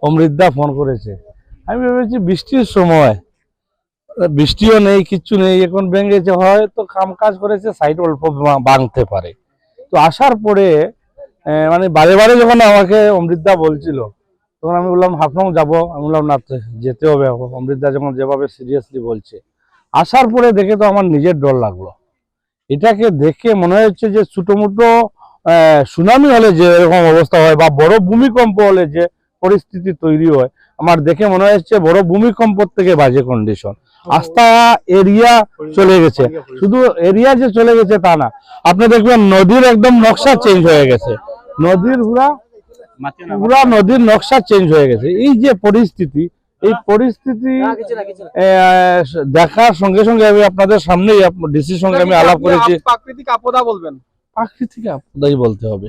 অমৃতদা phone করেছে। আমি ভেবেছি বৃষ্টির সময়, বৃষ্টিও নেই, কিচ্ছু নেই, এখন ভেঙেছে, হয়তো কাম কাজ করেছে, সাইড অল্প ভাঙতে পারে। তো আসার পরে মানে বারে বারে যখন আমাকে অমৃতদা বলছিল, তখন আমি বললাম হাফলং যাবো। আমি বললাম না, যেতে হবে। অমৃতদা যখন যেভাবে সিরিয়াসলি বলছে, আসার পরে দেখে তো আমার নিজের ডর লাগলো। এটাকে দেখে মনে হচ্ছে যে ছোটমোটো সুনামি হলে যে এরকম অবস্থা হয়, বা বড় ভূমিকম্প হলে যে পরিস্থিতি তৈরি হয়, আমার দেখে মনে হচ্ছে বড় ভূমিকম্পর থেকে বাজে কন্ডিশন। আস্থা এরিয়া চলে গেছে, শুধু এরিয়া যে চলে গেছে তা না, আপনি দেখবেন নদীর একদম নকশা চেঞ্জ হয়ে গেছে, নদীর পুরা নদীর নকশা চেঞ্জ হয়ে গেছে। এই যে পরিস্থিতি, এই পরিস্থিতি দেখার সঙ্গে সঙ্গে আমি আপনাদের সামনেই ডিসির সঙ্গে আমি আলাপ করেছি। প্রাকৃতিক আপদা বলবেন? প্রাকৃতিক আপদাই বলতে হবে।